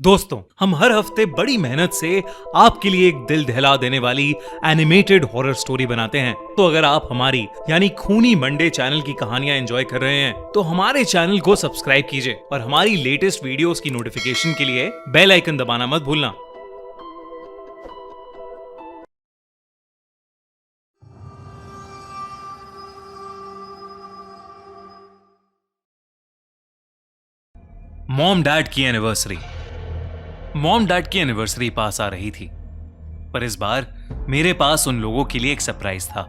दोस्तों, हम हर हफ्ते बड़ी मेहनत से आपके लिए एक दिल दहला देने वाली एनिमेटेड हॉरर स्टोरी बनाते हैं। तो अगर आप हमारी यानी खूनी मंडे चैनल की कहानियां एंजॉय कर रहे हैं तो हमारे चैनल को सब्सक्राइब कीजिए और हमारी लेटेस्ट वीडियोस की नोटिफिकेशन के लिए बेल आइकन दबाना मत भूलना। मॉम डैड की एनिवर्सरी पास आ रही थी, पर इस बार मेरे पास उन लोगों के लिए एक सरप्राइज था।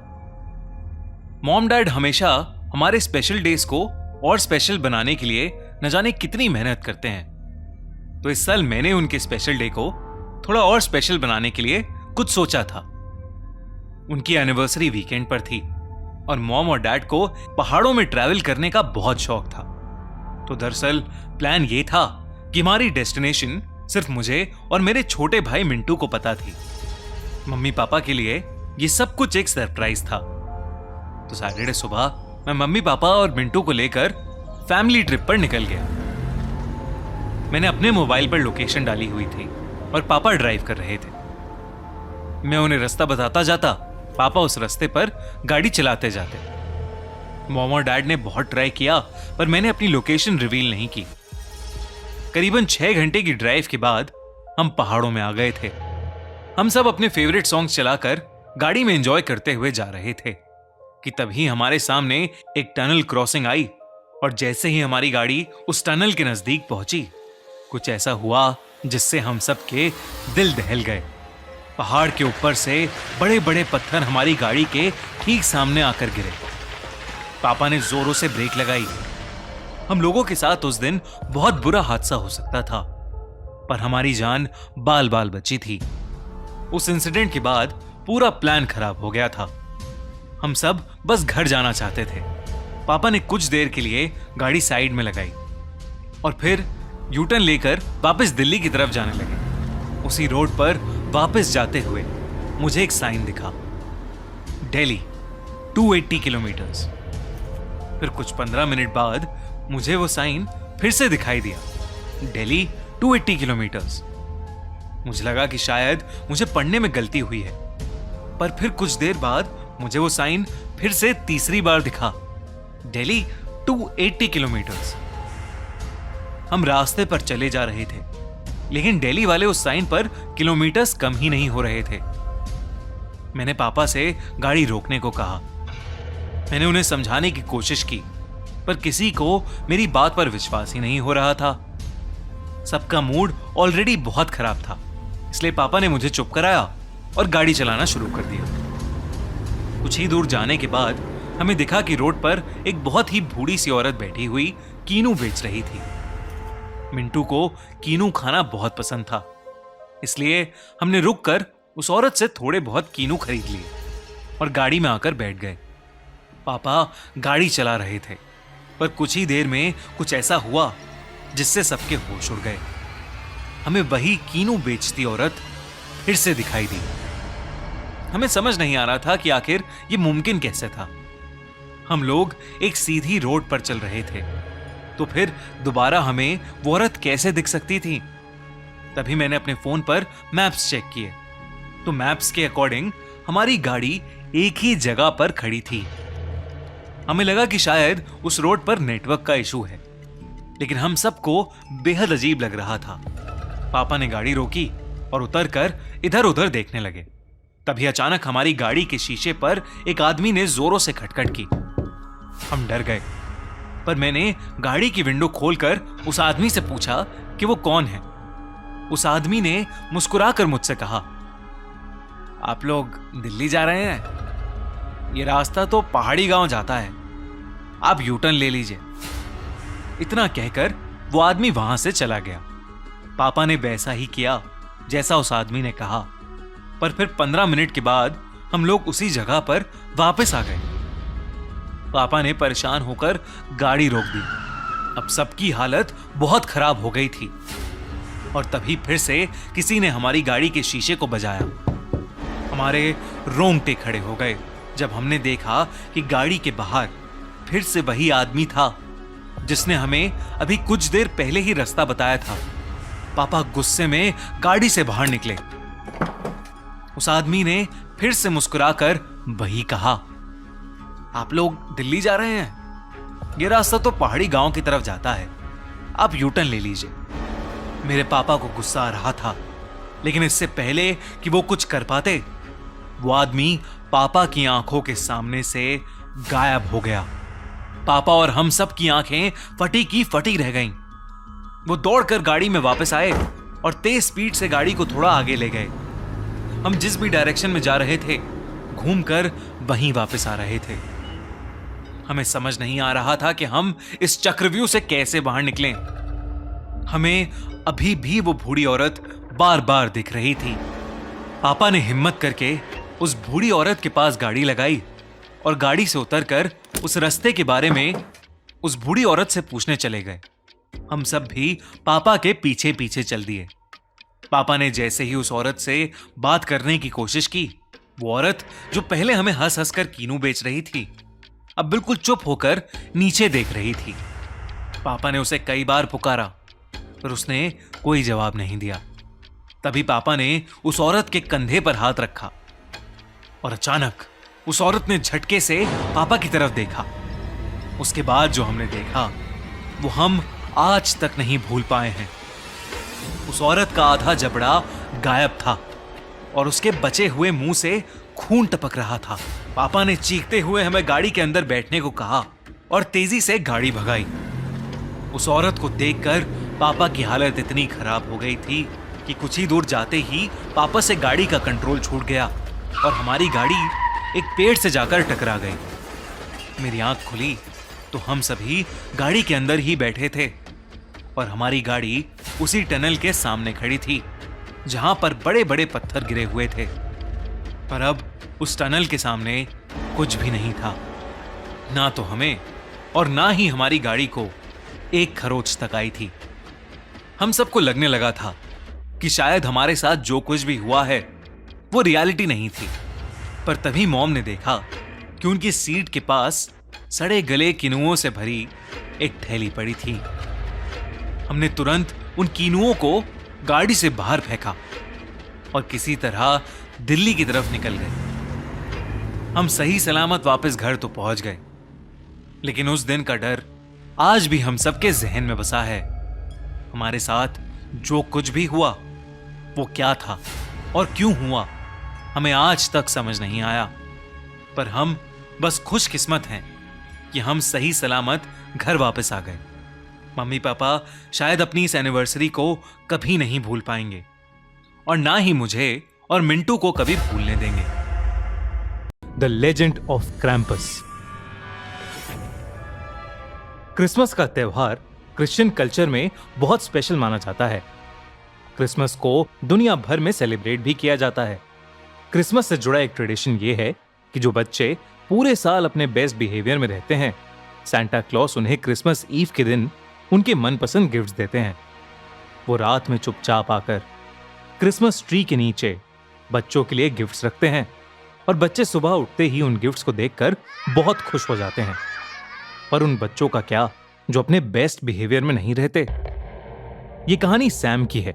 मॉम डैड हमेशा हमारे स्पेशल डेज को और स्पेशल बनाने के लिए न जाने कितनी मेहनत करते हैं। तो इस साल मैंने उनके स्पेशल डे को थोड़ा और स्पेशल बनाने के लिए कुछ सोचा था। उनकी एनिवर्सरी वीकेंड पर थी और मॉम और डैड को पहाड़ों में ट्रैवल करने का बहुत शौक था। तो दरअसल प्लान ये था कि हमारी डेस्टिनेशन सिर्फ मुझे और मेरे छोटे भाई मिंटू को पता थी। मम्मी पापा के लिए ये सब कुछ एक सरप्राइज था। तो सैटरडे सुबह मैं मम्मी पापा और मिंटू को लेकर फैमिली ट्रिप पर निकल गया। मैंने अपने मोबाइल पर लोकेशन डाली हुई थी और पापा ड्राइव कर रहे थे। मैं उन्हें रास्ता बताता जाता, पापा उस रास्ते पर गाड़ी चलाते जाते। मॉम और डैड ने बहुत ट्राई किया पर मैंने अपनी लोकेशन रिवील नहीं की। करीबन 6 घंटे की ड्राइव के बाद हम पहाड़ों में आ गए थे। हम सब अपने फेवरेट सॉन्ग्स चलाकर गाड़ी में एंजॉय करते हुए जा रहे थे कि तभी हमारे सामने एक टनल क्रॉसिंग आई और जैसे ही हमारी गाड़ी उस टनल के नजदीक पहुंची, कुछ ऐसा हुआ जिससे हम सब के दिल दहल गए। पहाड़ के ऊपर से बड़े बड़े पत्थर हमारी गाड़ी के ठीक सामने आकर गिरे। पापा ने जोरों से ब्रेक लगाई। हम लोगों के साथ उस दिन बहुत बुरा हादसा हो सकता था, पर हमारी जान बाल बाल बची थी। उस इंसिडेंट के बाद पूरा प्लान खराब हो गया था। हम सब बस घर जाना चाहते थे। पापा ने कुछ देर के लिए गाड़ी साइड में लगाई और फिर यूटर्न लेकर वापस दिल्ली की तरफ जाने लगे। उसी रोड पर वापस जाते हुए मुझे एक साइन दिखा, दिल्ली 280 किलोमीटर्स। फिर कुछ 15 मिनट बाद मुझे वो साइन फिर से दिखाई दिया, दिल्ली 280 किलोमीटर्स। मुझे लगा कि शायद मुझे पढ़ने में गलती हुई है, पर फिर कुछ देर बाद मुझे वो साइन फिर से तीसरी बार दिखा, दिल्ली 280 किलोमीटर्स। हम रास्ते पर चले जा रहे थे, लेकिन दिल्ली वाले उस साइन पर किलोमीटर्स कम ही नहीं हो रहे थे। मैंने पापा से गाड़ी रोकने को कहा। मैंने उन्हें समझाने की कोशिश की, पर किसी को मेरी बात पर विश्वास ही नहीं हो रहा था। सबका मूड ऑलरेडी बहुत खराब था, इसलिए पापा ने मुझे चुप कराया और गाड़ी चलाना शुरू कर दिया। कुछ ही दूर जाने के बाद हमें दिखा कि रोड पर एक बहुत ही बूढ़ी सी औरत बैठी हुई कीनू बेच रही थी। मिंटू को कीनू खाना बहुत पसंद था, इसलिए हमने रुककर उस औरत से थोड़े बहुत कीनू खरीद लिए और गाड़ी में आकर बैठ गए। पापा गाड़ी चला रहे थे, पर कुछ ही देर में कुछ ऐसा हुआ जिससे सबके होश उड़ गए। हमें वही कीनू बेचती औरत फिर से दिखाई दी। हमें समझ नहीं आ रहा था कि आखिर ये मुमकिन कैसे था। हम लोग एक सीधी रोड पर चल रहे थे, तो फिर दोबारा हमें वो औरत कैसे दिख सकती थी? तभी मैंने अपने फोन पर मैप्स चेक किए, तो मैप्स के अकॉर्डिंग हमारी गाड़ी एक ही जगह पर खड़ी थी। हमें लगा कि शायद उस रोड पर नेटवर्क का इशू है, लेकिन हम सबको बेहद अजीब लग रहा था। पापा ने गाड़ी रोकी और उतरकर इधर उधर देखने लगे। तभी अचानक हमारी गाड़ी के शीशे पर एक आदमी ने जोरों से खटखट की। हम डर गए, पर मैंने गाड़ी की विंडो खोलकर उस आदमी से पूछा कि वो कौन है। उस आदमी ने मुस्कुराकर मुझसे कहा, आप लोग दिल्ली जा रहे हैं? ये रास्ता तो पहाड़ी गांव जाता है, आप यूटर्न ले लीजिए। इतना कहकर वो आदमी वहां से चला गया। पापा ने वैसा ही किया जैसा उस आदमी ने कहा, पर फिर 15 मिनट के बाद हम लोग उसी जगह पर वापस आ गए। पापा ने परेशान होकर गाड़ी रोक दी। अब सबकी हालत बहुत खराब हो गई थी और तभी फिर से किसी ने हमारी गाड़ी के शीशे को बजाया। हमारे रोंगटे खड़े हो गए जब हमने देखा कि गाड़ी के बाहर फिर से वही आदमी था जिसने हमें अभी कुछ देर पहले ही रास्ता बताया था। पापा गुस्से में गाड़ी से बाहर निकले। उस आदमी ने फिर से मुस्कुराकर वही कहा, आप लोग दिल्ली जा रहे हैं? ये रास्ता तो पहाड़ी गांव की तरफ जाता है, आप यूटर्न ले लीजिए। मेरे पापा को गुस्सा आ रहा था, लेकिन इससे पहले कि वो कुछ कर पाते, वो आदमी पापा की आंखों के सामने से गायब हो गया। पापा और हम सब की आंखें फटी की फटी रह गईं। वो दौड़कर गाड़ी में वापस आए और तेज स्पीड से गाड़ी को थोड़ा आगे ले गए। हम जिस भी डायरेक्शन में जा रहे थे, घूमकर वहीं वापस आ रहे थे। हमें समझ नहीं आ रहा था कि हम इस चक्रव्यूह से कैसे बाहर निकलें। हमें अभी भी वो बूढ़ी औरत बार बार दिख रही थी। पापा ने हिम्मत करके उस बूढ़ी औरत के पास गाड़ी लगाई और गाड़ी से उतरकर उस रास्ते के बारे में उस बूढ़ी औरत से पूछने चले गए। हम सब भी पापा के पीछे पीछे चल दिए। पापा ने जैसे ही उस औरत से बात करने की कोशिश की, वो औरत जो पहले हमें हंस हंस कर कीनू बेच रही थी, अब बिल्कुल चुप होकर नीचे देख रही थी। पापा ने उसे कई बार पुकारा, पर उसने कोई जवाब नहीं दिया। तभी पापा ने उस औरत के कंधे पर हाथ रखा और अचानक उस औरत ने झटके से पापा की तरफ देखा। उसके बाद जो हमने देखा वो हम आज तक नहीं भूल पाए हैं। उस औरत का आधा जबड़ा गायब था और उसके बचे हुए मुंह से खून टपक रहा था। पापा ने चीखते हुए हमें गाड़ी के अंदर बैठने को कहा और तेजी से गाड़ी भगाई। उस औरत को देखकर पापा की हालत इतनी खराब हो गई थी कि कुछ ही दूर जाते ही पापा से गाड़ी का कंट्रोल छूट गया और हमारी गाड़ी एक पेड़ से जाकर टकरा गई। मेरी आंख खुली तो हम सभी गाड़ी के अंदर ही बैठे थे और हमारी गाड़ी उसी टनल के सामने खड़ी थी जहां पर बड़े बड़े पत्थर गिरे हुए थे। पर अब उस टनल के सामने कुछ भी नहीं था, ना तो हमें और ना ही हमारी गाड़ी को एक खरोच तक आई थी। हम सबको लगने लगा था कि शायद हमारे साथ जो कुछ भी हुआ है वो रियलिटी नहीं थी। पर तभी मॉम ने देखा कि उनकी सीट के पास सड़े गले किनुओं से भरी एक थैली पड़ी थी। हमने तुरंत उन कीनुओं को गाड़ी से बाहर फेंका और किसी तरह दिल्ली की तरफ निकल गए। हम सही सलामत वापस घर तो पहुंच गए, लेकिन उस दिन का डर आज भी हम सबके जहन में बसा है। हमारे साथ जो कुछ भी हुआ वो क्या था और क्यों हुआ, हमें आज तक समझ नहीं आया। पर हम बस खुशकिस्मत हैं कि हम सही सलामत घर वापस आ गए। मम्मी पापा शायद अपनी इस एनिवर्सरी को कभी नहीं भूल पाएंगे और ना ही मुझे और मिंटू को कभी भूलने देंगे। The legend of Krampus. Christmas का त्यौहार क्रिश्चियन कल्चर में बहुत स्पेशल माना जाता है। क्रिसमस को दुनिया भर में सेलिब्रेट भी किया जाता है। क्रिसमस से जुड़ा एक ट्रेडिशन ये है कि जो बच्चे पूरे साल अपने बेस्ट बिहेवियर में रहते हैं, सांता क्लॉस उन्हें क्रिसमस ईव के दिन उनके मनपसंद गिफ्ट्स देते हैं। वो रात में चुपचाप आकर क्रिसमस ट्री के नीचे बच्चों के लिए गिफ्ट्स रखते हैं और बच्चे सुबह उठते ही उन गिफ्ट्स को देखकर बहुत खुश हो जाते हैं। पर उन बच्चों का क्या जो अपने बेस्ट बिहेवियर में नहीं रहते? ये कहानी सैम की है।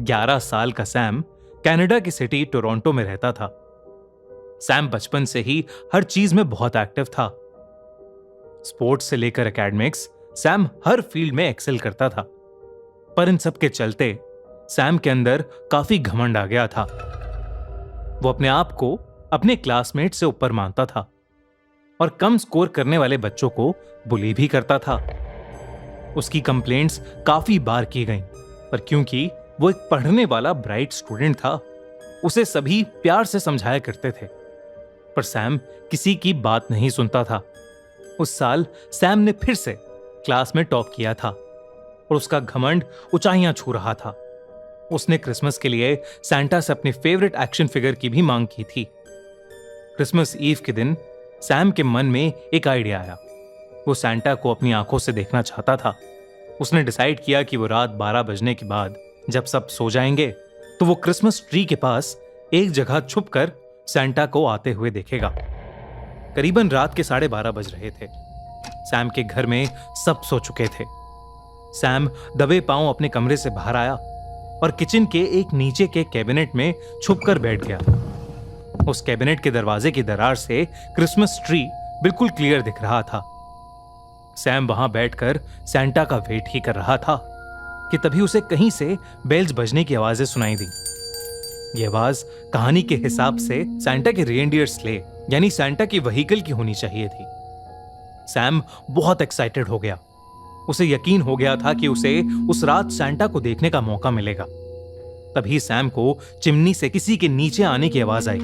11 साल का सैम कनाडा की सिटी टोरंटो में रहता था। सैम बचपन से ही हर चीज में बहुत एक्टिव था। स्पोर्ट्स से लेकर एकेडमिक्स, सैम हर फील्ड में एक्सेल करता था। पर इन सब के चलते सैम के अंदर काफी घमंड आ गया था। वो अपने आप को अपने क्लासमेट से ऊपर मानता था और कम स्कोर करने वाले बच्चों को बुली भी करता था। उसकी कंप्लेंट्स काफी बार की गईं, पर क्योंकि वो एक पढ़ने वाला ब्राइट स्टूडेंट था, उसे सभी प्यार से समझाया करते थे। पर सैम किसी की बात नहीं सुनता था। उस साल सैम ने फिर से क्लास में टॉप किया था और उसका घमंड ऊंचाइयां छू रहा था। उसने क्रिसमस के लिए सांता से अपनी फेवरेट एक्शन फिगर की भी मांग की थी। क्रिसमस ईव के दिन सैम के मन में एक आइडिया आया। वो सांता को अपनी आंखों से देखना चाहता था। उसने डिसाइड किया कि वो रात 12 बजने के बाद जब सब सो जाएंगे तो वो क्रिसमस ट्री के पास एक जगह छुपकर सांता को आते हुए देखेगा। करीबन रात के 12:30 बज रहे थे। सैम के घर में सब सो चुके थे। सैम दबे पांव अपने कमरे से बाहर आया और किचन के एक नीचे के कैबिनेट में छुपकर बैठ गया। उस कैबिनेट के दरवाजे की दरार से क्रिसमस ट्री बिल्कुल क्लियर दिख रहा था। सैम वहां बैठकर सैंटा का वेट ही कर रहा था कि तभी उसे कहीं से बेल्स बजने की आवाजें सुनाई दी। यह आवाज कहानी के हिसाब से सैंटा के रेनडियर स्ले यानी सैंटा की व्हीकल की होनी चाहिए थी। सैम बहुत एक्साइटेड हो गया। उसे यकीन हो गया था कि उसे उस रात सैंटा को देखने का मौका मिलेगा। तभी सैम को चिमनी से किसी के नीचे आने की आवाज आई।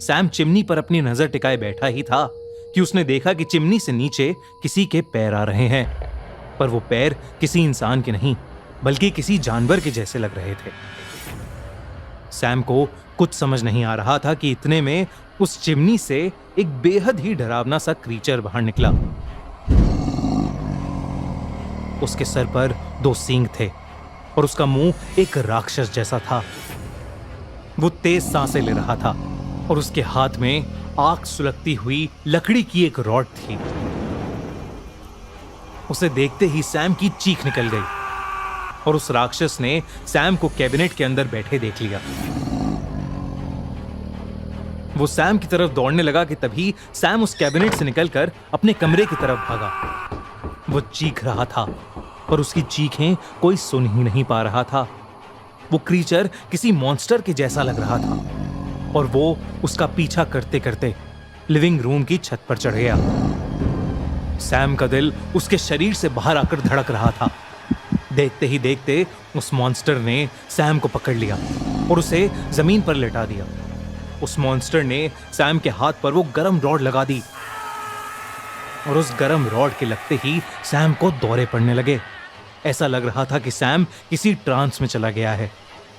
सैम चिमनी पर अपनी नजर टिकाए बैठा ही था कि उसने देखा कि चिमनी से नीचे किसी के पैर आ रहे हैं, पर वो पैर किसी इंसान के नहीं बल्कि किसी जानवर के जैसे लग रहे थे। सैम को कुछ समझ नहीं आ रहा था कि इतने में उस चिमनी से एक बेहद ही डरावना सा क्रीचर बाहर निकला। उसके सर पर 2 सींग थे और उसका मुंह एक राक्षस जैसा था। वो तेज सांसें ले रहा था और उसके हाथ में आग सुलगती हुई लकड़ी की एक रॉड थी। उसे देखते ही सैम की चीख निकल गई और उस राक्षस ने सैम को कैबिनेट के अंदर बैठे देख लिया। वो सैम की तरफ दौड़ने लगा कि तभी सैम उस कैबिनेट से निकलकर अपने कमरे की तरफ भागा। वो चीख रहा था पर उसकी चीखें कोई सुन ही नहीं पा रहा था। वो क्रीचर किसी मॉन्स्टर के जैसा लग रहा था और वो उसका पीछा करते करते लिविंग रूम की छत पर चढ़ गया। सैम का दिल उसके शरीर से बाहर आकर धड़क रहा था। देखते ही देखते उस मॉन्स्टर ने सैम को पकड़ लिया और उसे जमीन पर लेटा दिया। उस मॉन्स्टर ने सैम के हाथ पर वो गरम रॉड लगा दी और उस गरम रॉड के लगते ही सैम को दौरे पड़ने लगे। ऐसा लग रहा था कि सैम किसी ट्रांस में चला गया है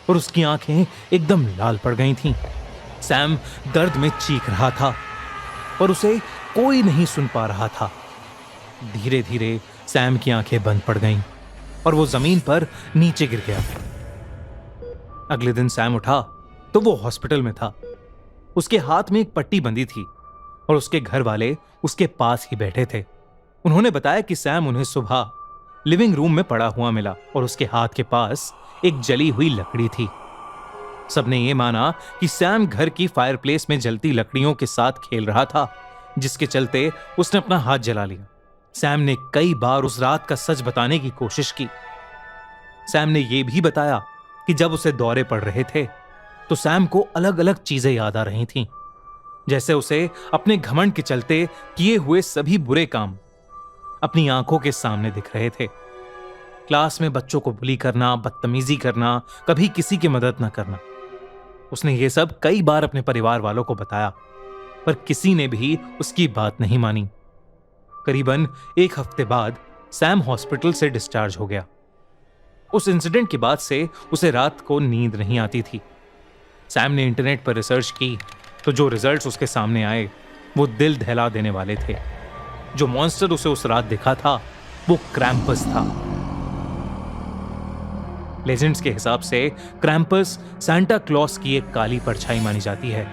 और उसकी आंखें एकदम लाल पड़ गई थीं। सैम दर्द में चीख रहा था पर उसे कोई नहीं सुन पा रहा था। धीरे धीरे सैम की आंखें बंद पड़ गईं और वो जमीन पर नीचे गिर गया। अगले दिन सैम उठा तो वो हॉस्पिटल में था। उसके हाथ में एक पट्टी बंधी थी और उसके घर वाले उसके पास ही बैठे थे। उन्होंने बताया कि सैम उन्हें सुबह लिविंग रूम में पड़ा हुआ मिला और उसके हाथ के पास एक जली हुई लकड़ी थी। सबने ये माना कि सैम घर की फायरप्लेस में जलती लकड़ियों के साथ खेल रहा था, जिसके चलते उसने अपना हाथ जला लिया। सैम ने कई बार उस रात का सच बताने की कोशिश की। सैम ने यह भी बताया कि जब उसे दौरे पड़ रहे थे तो सैम को अलग अलग चीजें याद आ रही थीं, जैसे उसे अपने घमंड के चलते किए हुए सभी बुरे काम अपनी आंखों के सामने दिख रहे थे। क्लास में बच्चों को बुली करना, बदतमीजी करना, कभी किसी की मदद न करना। उसने ये सब कई बार अपने परिवार वालों को बताया पर किसी ने भी उसकी बात नहीं मानी। करीबन 1 हफ्ते बाद सैम हॉस्पिटल से डिस्चार्ज हो गया। उस इंसिडेंट के बाद से उसे रात को नींद नहीं आती थी। सैम ने इंटरनेट पर रिसर्च की तो जो रिजल्ट्स उसके सामने आए वो दिल दहला देने वाले थे। जो मॉन्स्टर उसे उस रात दिखा था वो क्रैम्पस था। लेजेंड्स के हिसाब से क्रैम्पस सांता क्लॉस की एक काली परछाई मानी जाती है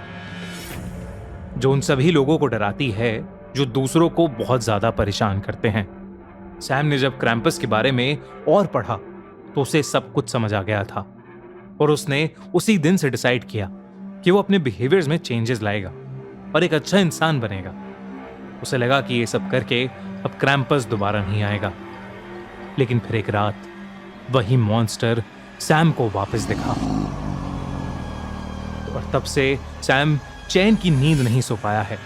जो उन सभी लोगों को डराती है जो दूसरों को बहुत ज्यादा परेशान करते हैं। सैम ने जब क्रैम्पस के बारे में और पढ़ा तो उसे सब कुछ समझ आ गया था और उसने उसी दिन से डिसाइड किया कि वो अपने बिहेवियर्स में चेंजेस लाएगा और एक अच्छा इंसान बनेगा। उसे लगा कि ये सब करके अब क्रैम्पस दोबारा नहीं आएगा। लेकिन फिर एक रात वही मॉन्स्टर सैम को वापस दिखा और तब से सैम चैन की नींद नहीं सो पाया है।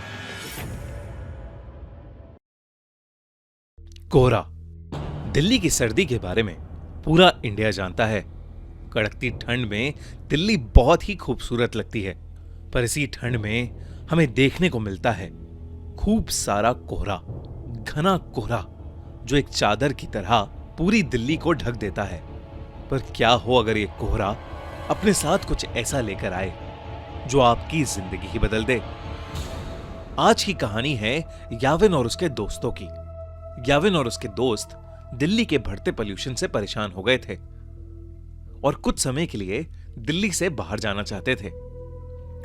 कोहरा दिल्ली की सर्दी के बारे में पूरा इंडिया जानता है। कड़कती ठंड में दिल्ली बहुत ही खूबसूरत लगती है, पर इसी ठंड में हमें देखने को मिलता है खूब सारा कोहरा, घना कोहरा जो एक चादर की तरह पूरी दिल्ली को ढक देता है। पर क्या हो अगर ये कोहरा अपने साथ कुछ ऐसा लेकर आए जो आपकी जिंदगी ही बदल दे। आज की कहानी है याविन और उसके दोस्तों की। याविन और उसके दोस्त दिल्ली के बढ़ते पोल्यूशन से परेशान हो गए थे और कुछ समय के लिए दिल्ली से बाहर जाना चाहते थे।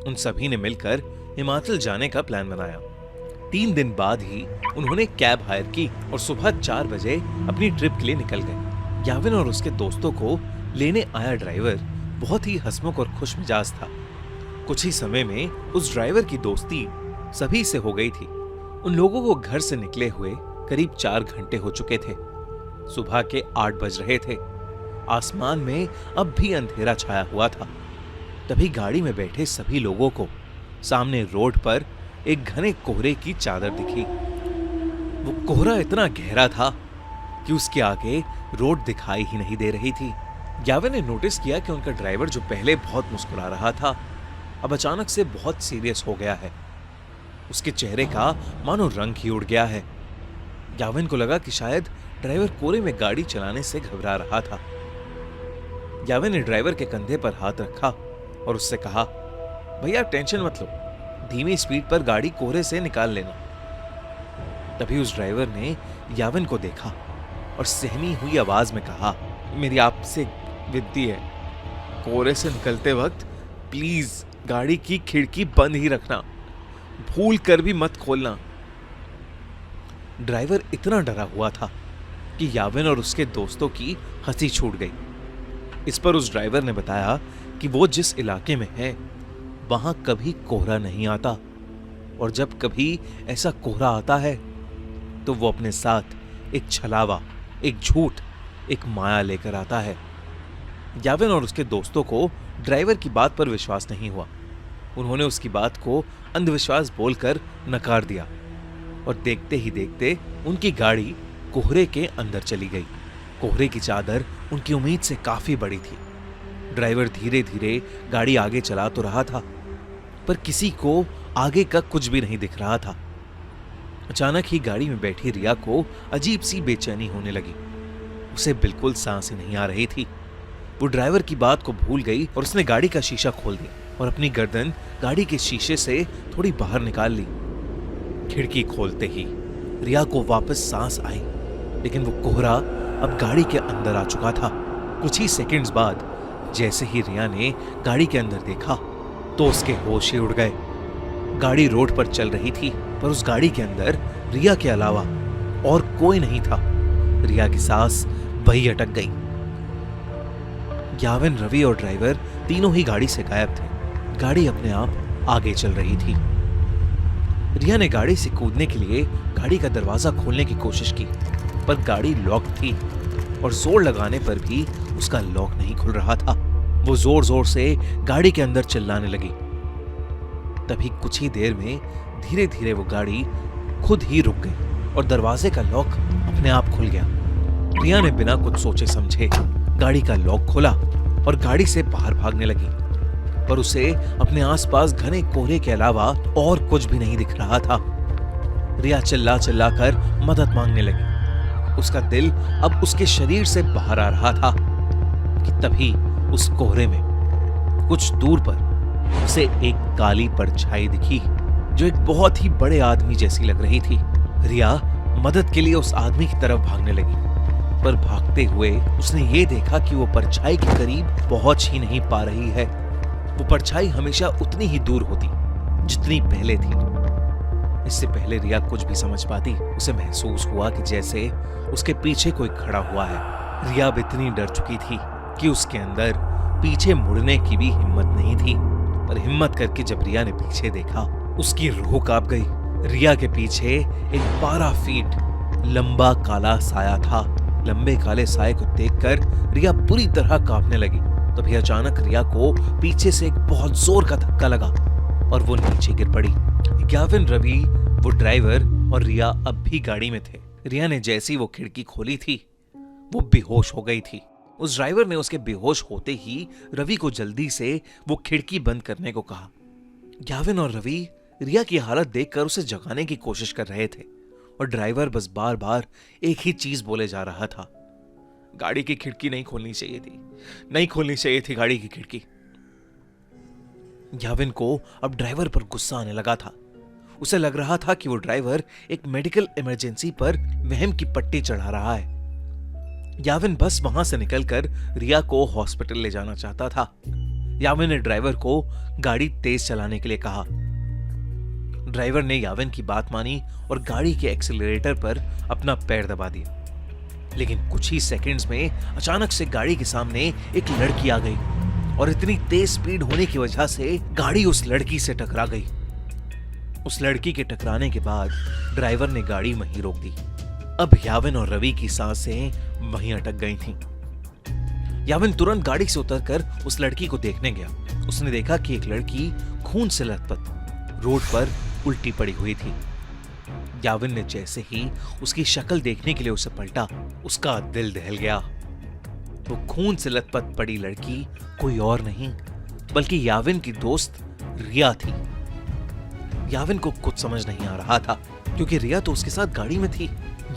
उन सभी ने मिलकर हिमाचल जाने का प्लान बनाया। 3 दिन बाद ही उन्होंने कैब हायर की और सुबह 4 बजे अपनी ट्रिप के लिए निकल गए। याविन और उसके दोस्तों को लेने आया ड्राइवर बहुत ही हंसमुख और खुश मिजाज था। कुछ ही समय में उस ड्राइवर की दोस्ती सभी से हो गई थी। उन लोगों को घर से निकले हुए करीब 4 घंटे हो चुके थे। सुबह के 8 बज रहे थे। आसमान में अब भी अंधेरा छाया हुआ था। तभी गाड़ी में बैठे सभी लोगों को सामने रोड पर एक घने कोहरे की चादर दिखी। वो कोहरा इतना गहरा था कि उसके आगे रोड दिखाई ही नहीं दे रही थी। याविन ने नोटिस किया कि उनका ड्राइवर जो पहले बहुत मुस्कुरा रहा था, अब अचानक से बहुत सीरियस हो गया है। उसके चेहरे का मानो रंग ही उड़ गया है। याविन को लगा कि शायद ड्राइवर कोहरे में गाड़ी चलाने से घबरा रहा था। याविन ने ड्राइवर के कंधे पर हाथ रखा और उससे कहा, भैया टेंशन मत लो, धीमी स्पीड पर गाड़ी कोहरे से निकाल लेना। तभी उस ड्राइवर ने याविन को देखा और सहमी हुई आवाज में कहा, मेरी आपसे विनती है, कोहरे से निकलते वक्त प्लीज गाड़ी की खिड़की बंद ही रखना, भूल कर भी मत खोलना। ड्राइवर इतना डरा हुआ था कि याविन और उसके दोस्तों की हंसी छूट गई। इस पर उस ड्राइवर ने बताया कि वो जिस इलाके में है वहां कभी कोहरा नहीं आता और जब कभी ऐसा कोहरा आता है तो वो अपने साथ एक छलावा, एक झूठ, एक माया लेकर आता है। याविन और उसके दोस्तों को ड्राइवर की बात पर विश्वास नहीं हुआ। उन्होंने उसकी बात को अंधविश्वास बोलकर नकार दिया और देखते ही देखते उनकी गाड़ी कोहरे के अंदर चली गई। कोहरे की चादर उनकी उम्मीद से काफी बड़ी थी। ड्राइवर धीरे धीरे गाड़ी आगे चला तो रहा था, पर किसी को आगे का कुछ भी नहीं दिख रहा था। अचानक ही गाड़ी में बैठी रिया को अजीब सी बेचैनी होने लगी। उसे बिल्कुल सांस ही नहीं आ रही थी। वो ड्राइवर की बात को भूल गई और उसने गाड़ी का शीशा खोल दिया और अपनी गर्दन गाड़ी के शीशे से थोड़ी बाहर निकाल ली। खिड़की खोलते ही रिया को वापस सांस आई, लेकिन वो कोहरा अब गाड़ी के अंदर आ चुका था। कुछ ही सेकंड्स बाद जैसे ही रिया ने गाड़ी के अंदर देखा तो उसके होश ही उड़ गए। गाड़ी रोड पर चल रही थी, पर उस गाड़ी के अंदर रिया के अलावा और कोई नहीं था। रिया की सांस वही अटक गई। याविन, रवि और ड्राइवर तीनों ही गाड़ी से गायब थे। गाड़ी अपने आप आगे चल रही थी। रिया ने गाड़ी से कूदने के लिए गाड़ी का दरवाजा खोलने की कोशिश की, पर गाड़ी लॉक थी और जोर लगाने पर भी उसका लॉक नहीं खुल रहा था। वो जोर जोर से गाड़ी के अंदर चिल्लाने लगी। तभी कुछ ही देर में धीरे धीरे वो गाड़ी खुद ही रुक गई और दरवाजे का लॉक अपने आप खुल गया। रिया ने बिना कुछ सोचे समझे गाड़ी का लॉक खोला और गाड़ी से बाहर भागने लगी, पर उसे अपने आसपास घने कोहरे के अलावा और कुछ भी नहीं दिख रहा था। रिया चिल्ला चिल्ला कर मदद मांगने लगी। उसका दिल अब उसके शरीर से बाहर आ रहा था कि तभी उस कोहरे में कुछ दूर पर उसे एक काली परछाई दिखी जो एक बहुत ही बड़े आदमी जैसी लग रही थी। रिया मदद के लिए उस आदमी की तरफ भागने लगी, पर भागते हुए उसने ये देखा कि वो परछाई के करीब पहुंच ही नहीं पा रही है। वो परछाई हमेशा उतनी ही दूर होती जितनी पहले थी। इससे पहले रिया कुछ भी समझ पाती, उसे महसूस हुआ कि जैसे उसके पीछे कोई खड़ा हुआ है। रिया अब इतनी डर चुकी थी कि उसके अंदर पीछे मुड़ने की भी हिम्मत नहीं थी, पर हिम्मत करके जब रिया ने पीछे देखा, उसकी रूह कांप गई। रिया के पीछे एक 12 फीट लंबा काला साया था। लंबे काले साये को देखकर रिया बुरी तरह कांपने लगी। तभी अचानक रिया को पीछे से एक बहुत जोर का धक्का लगा और वो नीचे गिर पड़ी। याविन, रवि, वो ड्राइवर और रिया अब भी गाड़ी में थे। रिया ने जैसी वो खिड़की खोली थी, वो बेहोश हो गई थी। उस ड्राइवर ने उसके बेहोश होते ही रवि को जल्दी से वो खिड़की बंद करने को कहा। याविन और रवि रिया की हालत देखकर उसे जगाने की कोशिश कर रहे थे और ड्राइवर बस बार बार एक ही चीज बोले जा रहा था, गाड़ी की खिड़की नहीं खोलनी चाहिए थी, नहीं खोलनी चाहिए थी गाड़ी की खिड़की। याविन को अब ड्राइवर पर गुस्सा आने लगा था। उसे लग रहा था कि वो ड्राइवर एक मेडिकल इमरजेंसी पर वहम की पट्टी चढ़ा रहा है। याविन बस वहां से निकलकर रिया को हॉस्पिटल ले जाना चाहता था। याविन ने ड्राइवर को गाड़ी तेज चलाने के लिए कहा। ड्राइवर ने याविन की बात मानी और गाड़ी के एक्सीलरेटर पर अपना पैर दबा दिया। लेकिन कुछ ही सेकंड्स में अचानक से गाड़ी के सामने एक लड़की आ गई और इतनी तेज स्पीड होने की वजह से गाड़ी उस लड़की से टकरा गई। उस लड़की के टकराने के बाद ड्राइवर ने गाड़ी वहीं रोक दी। अब याविन और रवि की सांसें वहीं अटक गई थीं। याविन तुरंत गाड़ी से उतरकर उस लड़की को देखने गया। उसने देखा कि एक लड़की खून से लथपथ रोड पर उल्टी पड़ी हुई थी। याविन ने जैसे ही उसकी शक्ल देखने के लिए उसे पलटा, उसका दिल दहल गया। वो खून से लथपथ पड़ी लड़की कोई और नहीं बल्कि याविन की दोस्त रिया थी। याविन को कुछ समझ नहीं आ रहा था क्योंकि रिया तो उसके साथ गाड़ी में थी।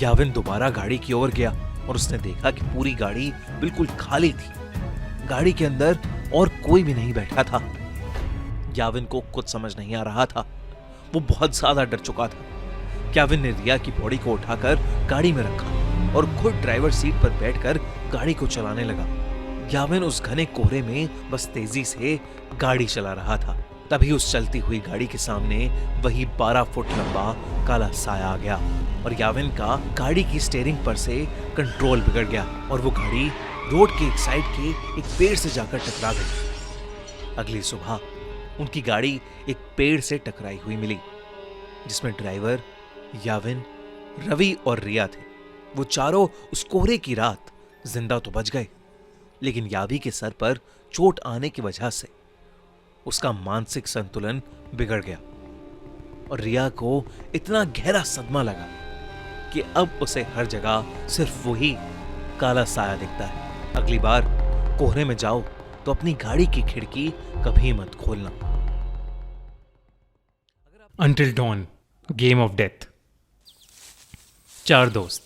याविन दोबारा गाड़ी की ओर गया और उसने देखा कि पूरी गाड़ी बिल्कुल खाली थी। गाड़ी के अंदर और कोई भी नहीं बैठा था। याविन को कुछ समझ नहीं आ रहा था। वो बहुत ज्यादा डर चुका था। याविन ने रिया की बॉडी को उठाकर गाड़ी में रखा और खुद ड्राइवर सीट पर बैठकर गाड़ी को चलाने लगा। याविन उस घने कोहरे में बस तेजी से गाड़ी चला रहा था। तभी उस चलती हुई गाड़ी के सामने वही 12 फुट लंबा काला साया आ गया और याविन का गाड़ी की स्टीयरिंग पर से कंट्रोल बिगड़ गया और वो गाड़ी रोड के एक साइड के एक पेड़ से जाकर टकरा गई। अगली सुबह उनकी गाड़ी एक पेड़ से टकराई हुई मिली जिसमें ड्राइवर, याविन, रवि और रिया थे। वो चारों उस कोहरे की रात जिंदा तो बच गए, लेकिन यावी के सर पर चोट आने की वजह से उसका मानसिक संतुलन बिगड़ गया और रिया को इतना गहरा सदमा लगा कि अब उसे हर जगह सिर्फ वही काला साया दिखता है। अगली बार कोहरे में जाओ तो अपनी गाड़ी की खिड़की कभी मत खोलना। Until Dawn, game of death. 4 दोस्त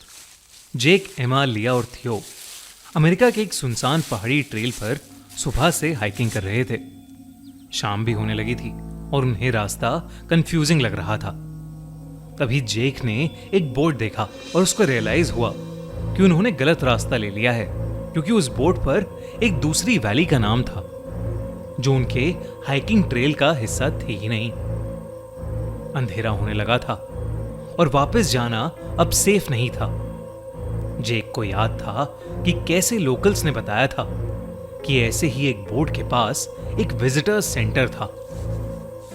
जेक, एमा, लिया और थियो अमेरिका के एक सुनसान पहाड़ी ट्रेल पर सुबह से हाइकिंग कर रहे थे। शाम भी होने लगी थी और उन्हें रास्ता कंफ्यूजिंग लग रहा था। तभी जेक ने एक बोर्ड देखा और उसको रियलाइज हुआ कि उन्होंने गलत रास्ता ले लिया है, क्योंकि उस बोर्ड पर एक दूसरी वैली का नाम था जो उनके हाइकिंग ट्रेल का हिस्सा थी ही नहीं। अंधेरा होने लगा था और वापस जाना अब सेफ नहीं था। जेक को याद था कि कैसे लोकल्स ने बताया था कि ऐसे ही एक बोर्ड के पास एक विजिटर्स सेंटर था।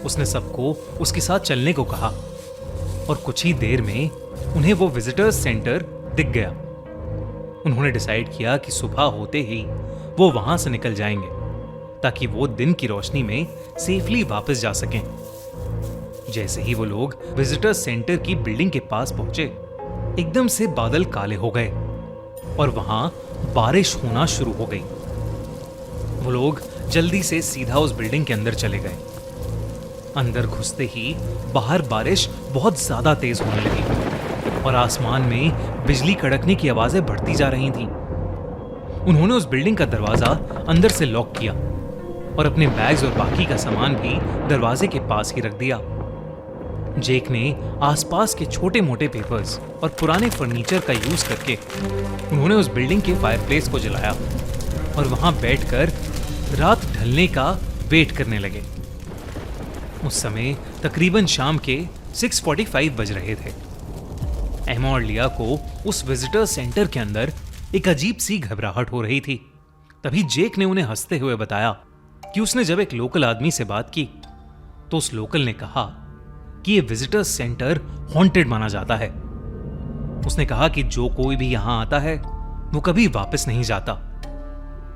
उसने सबको उसके साथ चलने को कहा और कुछ ही देर में उन्हें वो विजिटर्स सेंटर दिख गया। उन्होंने डिसाइड किया कि सुबह होते ही वो वहां से निकल जाएंगे ताकि वो दिन की रोशनी में सेफली वापस जा सकें। जैसे ही वो लोग विजिटर्स सेंटर की बिल्डिंग के पास पहुंचे, एकदम से बादल काले हो गए और वहां बारिश होना शुरू हो गई। वो लोग जल्दी से सीधा उस बिल्डिंग के अंदर चले गए। अंदर घुसते ही बाहर बारिश बहुत ज्यादा तेज होने लगी और आसमान में बिजली कड़कने की आवाजें बढ़ती जा रही थीं। उन्होंने उस बिल्डिंग का दरवाजा अंदर से लॉक किया और अपने बैग्स और बाकी का सामान भी दरवाजे के पास ही रख दिया। जेक ने आसपास के छोटे मोटे पेपर्स और पुराने फर्नीचर का यूज करके उन्होंने उस बिल्डिंग के फायरप्लेस को जलाया और वहां बैठकर रात ढलने का वेट करने लगे। उस समय तकरीबन शाम के 6:45 बज रहे थे। एमा और लिया को उस विजिटर सेंटर के अंदर एक अजीब सी घबराहट हो रही थी। तभी जेक ने उन्हें हंसते हुए बताया कि उसने जब एक लोकल आदमी से बात की तो उस लोकल ने कहा कि ये विजिटर्स सेंटर हॉन्टेड माना जाता है। उसने कहा कि जो कोई भी यहां आता है वो कभी वापस नहीं जाता।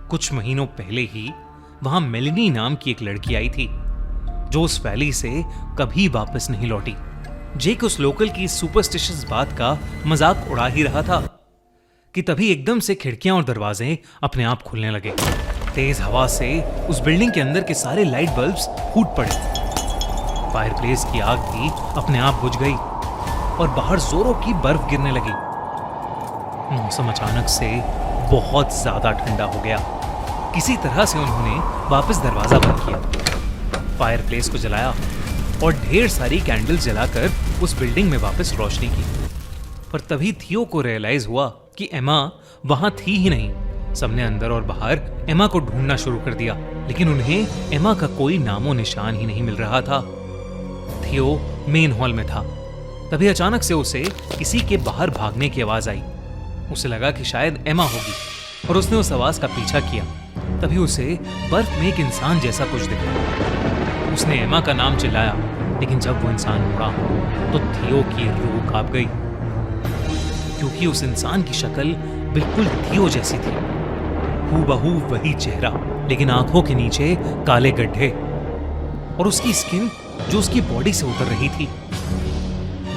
कुछ महीनों पहले ही वहां मेलिनी नाम की एक लड़की आई थी जो उस वैली से कभी वापस नहीं लौटी। जेक उस लोकल की सुपरस्टिशियस बात का मजाक उड़ा ही रहा था कि तभी एकदम से खिड़कियां और दरवाजे अपने आप खुलने लगे। तेज हवा से उस बिल्डिंग के अंदर के सारे लाइट बल्ब्स फूट पड़े। फायरप्लेस की आग भी अपने आप बुझ गई और बाहर जोरों की बर्फ गिरने लगी। मौसम अचानक से बहुत ज्यादा ठंडा हो गया। किसी तरह से उन्होंने वापस दरवाजा बंद किया, फायरप्लेस को जलाया और ढेर सारी कैंडल्स जलाकर उस बिल्डिंग में वापस रोशनी की। पर तभी थियो को रियलाइज हुआ कि एमा वहां थी ही नहीं। सबने अंदर और बाहर एमा को ढूंढना शुरू कर दिया, लेकिन उन्हें एमा का कोई नामो निशान ही नहीं मिल रहा था। थियो मेन हॉल में था। तभी अचानक से उसे किसी के बाहर भागने की आवाज आई। उसे लगा कि शायद एमा होगी और उसने उस आवाज का पीछा किया। तभी उसे बर्फ में एक इंसान जैसा कुछ दिखा। उसने एमा का नाम चिल्लाया, लेकिन जब वो इंसान मुड़ा तो थियो की रूह कांप गई, क्योंकि उस इंसान की शक्ल बिल्कुल थियो जैसी थी। हूबहू वही चेहरा, लेकिन आंखों के नीचे काले गड्ढे और उसकी स्किन जो उसकी बॉडी से उतर रही थी,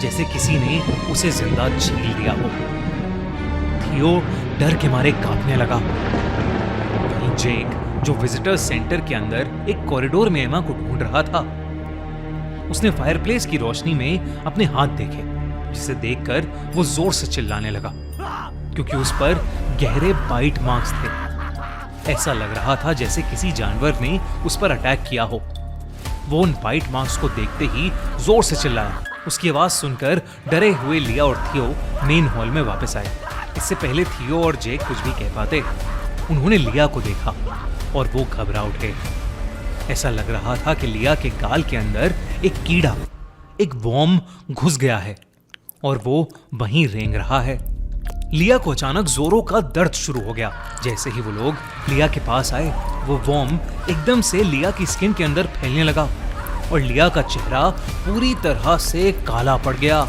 जैसे किसी ने उसे जिंदा छील दिया हो। थियो डर के मारे कांपने लगा। वहीं जेक, जो विजिटर्स सेंटर के अंदर एक कॉरिडोर में एमा को ढूंढ रहा था, उसने फायरप्लेस की रोशनी में अपने हाथ देखे, जिसे देखकर वो जोर से चिल्लाने लगा, क्योंकि उस पर गहरे बाइट मार्क्स थे। ऐसा लग रहा था जैसे किसी जानवर ने उस पर अटैक किया हो। वो उन बाइट मार्क्स को देखते ही जोर से चिल्लाया। उसकी आवाज सुनकर डरे हुए लिया और थियो मेन हॉल में वापस आए। इससे पहले थियो और जेक कुछ भी कह पाते, उन्होंने लिया को देखा और वो घबरा उठे। ऐसा लग रहा था कि लिया के गाल के अंदर एक कीड़ा, एक वॉर्म घुस गया है और वो वहीं रेंग रहा है। लिया को अचानक जोरों का दर्द शुरू हो गया। जैसे ही वो लोग लिया के पास आए, वो वॉर्म एकदम से लिया की स्किन के अंदर फैलने लगा और लिया का चेहरा पूरी तरह से काला पड़ गया।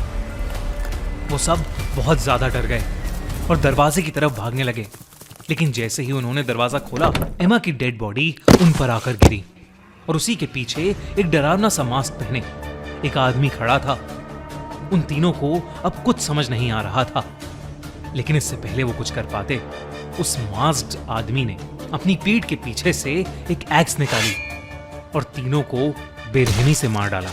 वो सब बहुत ज्यादा डर गए और दरवाजे की तरफ भागने लगे, लेकिन जैसे ही उन्होंने दरवाजा खोला, एमा की डेड बॉडी उन पर आकर गिरी और उसी के पीछे एक डरावना सा मास्क पहने एक आदमी खड़ा था। उन तीनों को अब कुछ समझ नहीं आ रहा था, लेकिन इससे पहले वो कुछ कर पाते, उस मास्क्ड आदमी ने अपनी पीठ के पीछे से एक एक्स निकाली और तीनों को बेरहमी से मार डाला।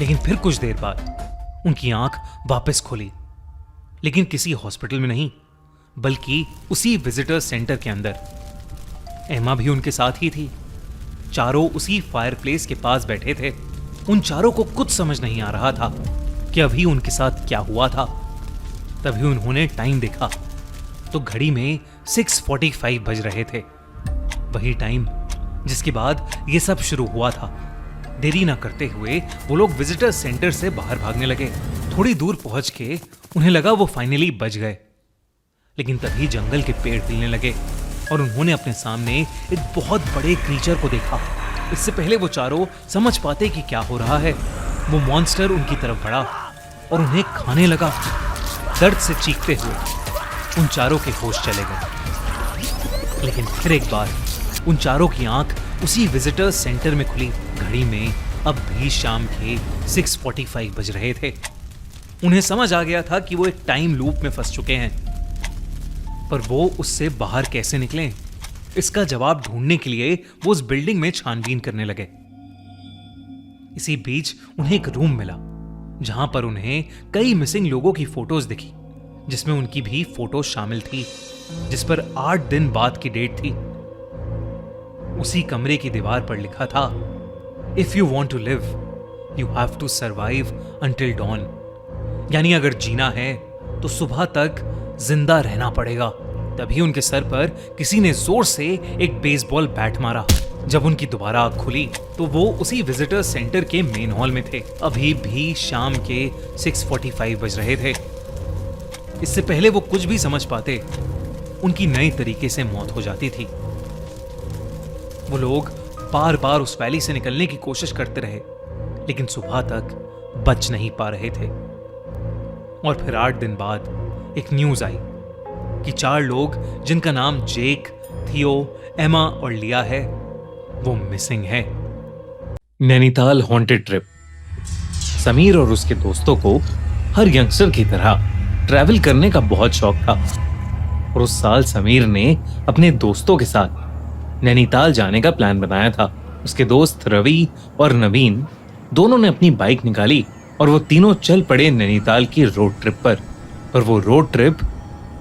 लेकिन फिर कुछ देर बाद उनकी आंख वापस खुली, लेकिन किसी हॉस्पिटल में नहीं, बल्कि उसी विजिटर्स सेंटर के अंदर। एमा भी उनके साथ ही थी। चारों उसी फायरप्लेस के पास बैठे थे। उन चारों को कुछ समझ नहीं आ रहा था कि अभी उनके साथ क्या हुआ था। तभी उन्होंने टाइम देखा तो घड़ी में 6:45 बज रहे थे, वही टाइम जिसके बाद ये सब शुरू हुआ था। देरी ना करते हुए वो लोग विजिटर सेंटर से बाहर भागने लगे। थोड़ी दूर पहुंच के उन्हें लगा वो फाइनली बच गए, लेकिन तभी जंगल के पेड़ हिलने लगे और उन्होंने अपने सामने एक बहुत बड़े क्रीचर को देखा। इससे पहले वो चारों समझ पाते कि क्या हो रहा है, वो मॉन्स्टर उनकी तरफ बढ़ा और उन्हें खाने लगा। दर्द से चीखते हुए उन चारों के होश चले गए। लेकिन फिर एक बार उन चारों की आंख उसी विजिटर्स सेंटर में खुली। घड़ी में अब भी शाम के 6:45 बज रहे थे। उन्हें समझ आ गया था कि वो एक टाइम लूप में फंस चुके हैं, पर वो उससे बाहर कैसे निकलें, इसका जवाब ढूंढने के लिए वो उस बिल्डिंग में छानबीन करने लगे। इसी बीच उन्हें एक रूम मिला जहां पर उन्हें कई मिसिंग लोगों की फोटोज दिखी, जिसमें उनकी भी फोटो शामिल थी, जिस पर 8 दिन बाद की डेट थी। उसी कमरे की दीवार पर लिखा था, if you want to live you have to survive until dawn. यानी अगर जीना है तो सुबह तक जिंदा रहना पड़ेगा। तभी उनके सर पर किसी ने जोर से एक बेसबॉल बैट मारा। जब उनकी दोबारा आंख खुली तो वो उसी विजिटर सेंटर के मेन हॉल में थे। अभी भी शाम के 6:45 बज रहे थे। इससे पहले वो कुछ भी समझ पाते, उनकी नई तरीके से मौत हो जाती थी। वो लोग बार बार उस वैली से निकलने की कोशिश करते रहे, लेकिन सुबह तक बच नहीं पा रहे थे। और फिर 8 दिन बाद एक न्यूज आई कि 4 लोग जिनका नाम जेक, थियो, एमा और लिया है, वो मिसिंग है। Nainital haunted trip. समीर और उसके दोस्तों को हर यंगस्टर की तरह ट्रैवल करने का बहुत शौक था और उस साल समीर ने अपने दोस्तों के साथ नैनीताल जाने का प्लान बनाया था। उसके दोस्त रवि और नवीन दोनों ने अपनी बाइक निकाली और वो तीनों चल पड़े नैनीताल की रोड ट्रिप पर वो रोड ट्रिप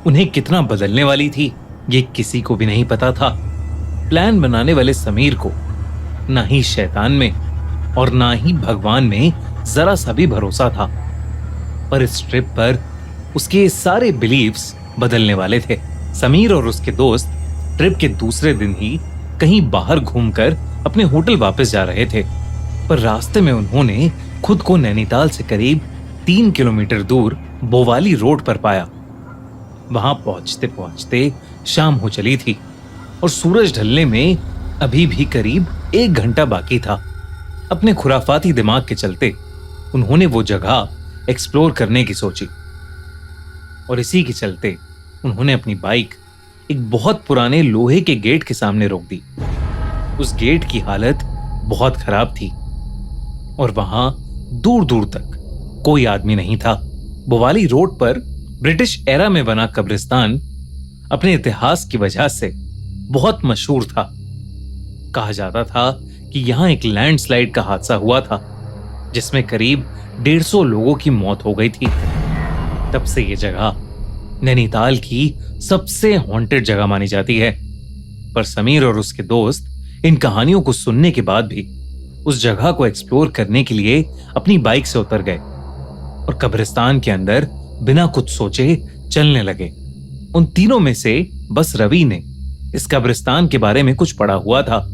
उन्हें कितना बदलने वाली थी, ये किसी को भी नहीं पता था। प्लान बनाने वाले समीर को ना ही शैतान में और ना ही भगवान में जरा सा भी भरोसा था, पर इस ट्रिप पर उसके सारे बिलीव्स बदलने वाले थे। समीर और उसके दोस्त ट्रिप के दूसरे दिन ही कहीं बाहर घूमकर अपने होटल वापस जा रहे थे, पर रास्ते में उन्होंने खुद को नैनीताल से करीब 3 किलोमीटर दूर बोवाली रोड पर पाया। वहां पहुंचते पहुंचते शाम हो चली थी और सूरज ढलने में अभी भी करीब 1 घंटा बाकी था। अपने खुराफाती दिमाग के चलते उन्होंने वो जगह एक्सप्लोर करने की सोची और इसी के चलते उन्होंने अपनी बाइक एक बहुत पुराने लोहे के गेट के सामने रोक दी। उस गेट की हालत बहुत खराब थी और वहां दूर दूर तक कोई आदमी नहीं था। बोवाली रोड पर ब्रिटिश एरा में बना कब्रिस्तान अपने इतिहास की वजह से बहुत मशहूर था। कहा जाता था कि यहां एक लैंडस्लाइड का हादसा हुआ था जिसमें करीब 150 लोगों की मौत हो गई थी। तब से यह जगह नैनीताल की सबसे हॉन्टेड जगह मानी जाती है। पर समीर और उसके दोस्त इन कहानियों को सुनने के बाद भी उस जगह को एक्सप्लोर करने के लिए अपनी बाइक से उतर गए और कब्रिस्तान के अंदर बिना कुछ सोचे चलने लगे। उन तीनों में से बस रवि ने इस कब्रिस्तान के बारे में कुछ पढ़ा हुआ था।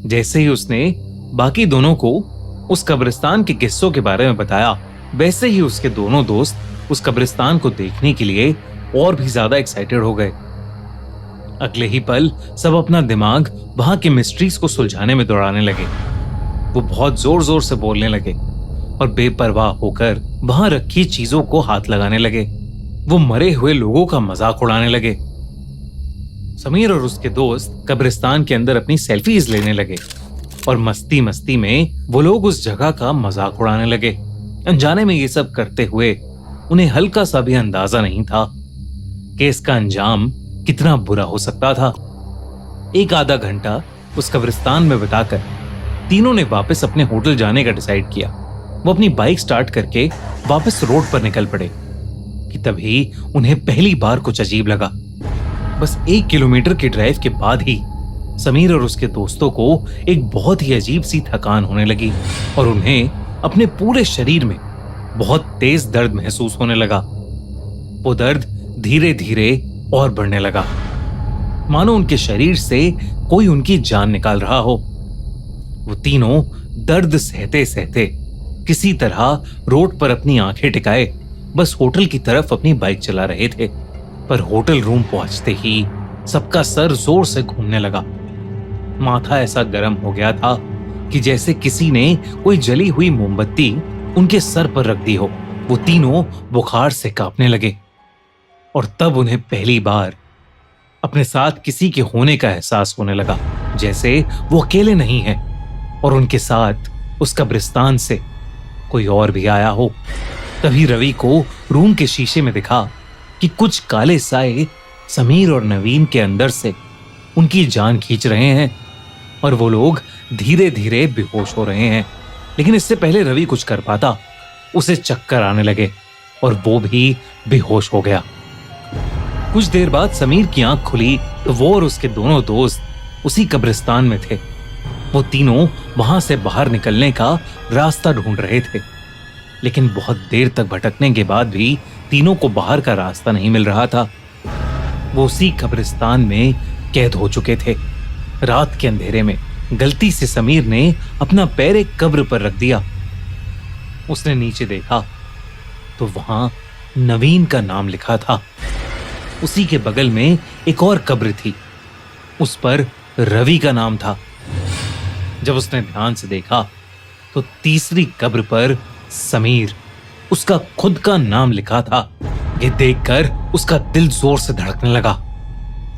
जैसे ही उसने बाकी दोनों को उस कब्रिस्तान के किस्सों के बारे में बताया, वैसे ही उसके दोनों दोस्त उस कब्रिस्तान को देखने के लिए और भी ज्यादा एक्साइटेड हो गए। अगले ही पल सब अपना दिमाग वहां के मिस्ट्रीज को सुलझाने में दौड़ाने लगे। वो बहुत जोर जोर से बोलने लगे और बेपरवाह होकर वहां रखी चीजों को हाथ लगाने लगे। वो मरे हुए लोगों का मजाक उड़ाने लगे। समीर और उसके दोस्त कब्रिस्तान के अंदर अपनी सेल्फीज लेने लगे और मस्ती मस्ती में वो लोग उस जगह का मजाक उड़ाने लगे। अनजाने में ये सब करते हुए उन्हें हल्का सा भी अंदाजा नहीं था कि इसका अंजाम कितना बुरा हो सकता था। 1 आधा घंटा उस कब्रिस्तान में बिताकर तीनों ने वापस अपने होटल जाने का डिसाइड किया। वो अपनी बाइक स्टार्ट करके वापस रोड पर निकल पड़े कि तभी उन्हें पहली बार कुछ अजीब लगा। बस 1 किलोमीटर के ड्राइव के बाद ही समीर और उसके दोस्तों को एक बहुत ही अजीब सी थकान होने लगी और उन्हें अपने पूरे शरीर में बहुत तेज दर्द महसूस होने लगा। वो दर्द धीरे धीरे और बढ़ने लगा, मानो उनके शरीर से कोई उनकी जान निकाल रहा हो। वो तीनों दर्द सहते सहते किसी तरह रोड पर अपनी आंखें टिकाए बस होटल की तरफ अपनी बाइक चला रहे थे। पर होटल रूम पहुंचते ही सबका सर जोर से घूमने लगा। माथा ऐसा गर्म हो गया था कि जैसे किसी ने कोई जली हुई मोमबत्ती उनके सर पर रख दी हो। वो तीनों बुखार से कांपने लगे और तब उन्हें पहली बार अपने साथ किसी के होने का एहसास होने लगा, जैसे वो अकेले नहीं हैं और उनके साथ उस कब्रिस्तान से कोई और भी आया हो। तभी रवि को रूम के शीशे में दिखा कि कुछ काले साए समीर और नवीन के अंदर से उनकी जान खींच रहे हैं और वो लोग धीरे धीरे बेहोश हो रहे हैं। लेकिन इससे पहले रवि कुछ कर पाता, उसे चक्कर आने लगे और वो भी बेहोश हो गया। कुछ देर बाद समीर की आंख खुली तो वो और उसके दोनों दोस्त उसी कब्रिस्तान में थे। वो तीनों वहां से बाहर निकलने का रास्ता ढूंढ रहे थे, लेकिन बहुत देर तक भटकने के बाद भी तीनों को बाहर का रास्ता नहीं मिल रहा था। वो उसी कब्रिस्तान में कैद हो चुके थे। रात के अंधेरे में गलती से समीर ने अपना पैर एक कब्र पर रख दिया। उसने नीचे देखा तो वहां नवीन का नाम लिखा था। उसी के बगल में एक और कब्र थी, उस पर रवि का नाम था। जब उसने ध्यान से देखा तो तीसरी कब्र पर समीर, उसका खुद का नाम लिखा था। ये देखकर उसका दिल जोर से धड़कने लगा।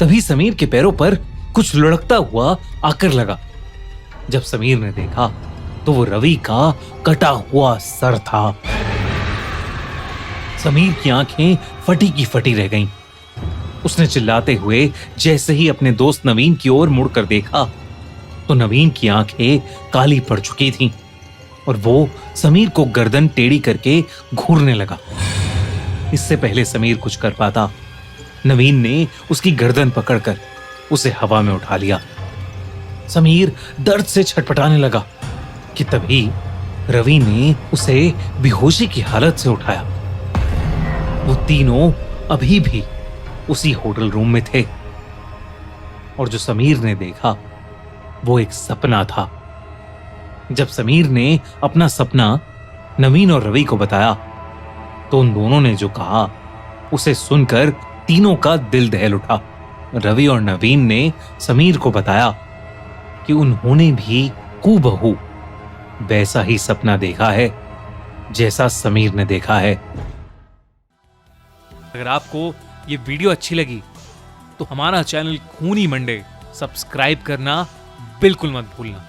तभी समीर के पैरों पर कुछ लुढ़कता हुआ आकर लगा। जब समीर ने देखा तो वो रवि का कटा हुआ सर था। समीर की आंखें फटी की फटी रह गईं। उसने चिल्लाते हुए जैसे ही अपने दोस्त नवीन की ओर मुड़कर देखा तो नवीन की आंखें काली पड़ चुकी थीं और वो समीर को गर्दन टेढ़ी करके घूरने लगा। इससे पहले समीर कुछ कर पाता, नवीन ने उसकी गर्दन पकड़कर उसे हवा में उठा लिया। समीर दर्द से छटपटाने लगा कि तभी रवि ने उसे बेहोशी की हालत से उठाया। वो तीनों अभी भी उसी होटल रूम में थे और जो समीर ने देखा वो एक सपना था। जब समीर ने अपना सपना नवीन और रवि को बताया तो उन दोनों ने जो कहा उसे सुनकर तीनों का दिल दहल उठा। रवि और नवीन ने समीर को बताया कि उन्होंने भी हूबहू वैसा ही सपना देखा है जैसा समीर ने देखा है। अगर आपको ये वीडियो अच्छी लगी तो हमारा चैनल खूनी मंडे सब्सक्राइब करना बिल्कुल मत भूलना।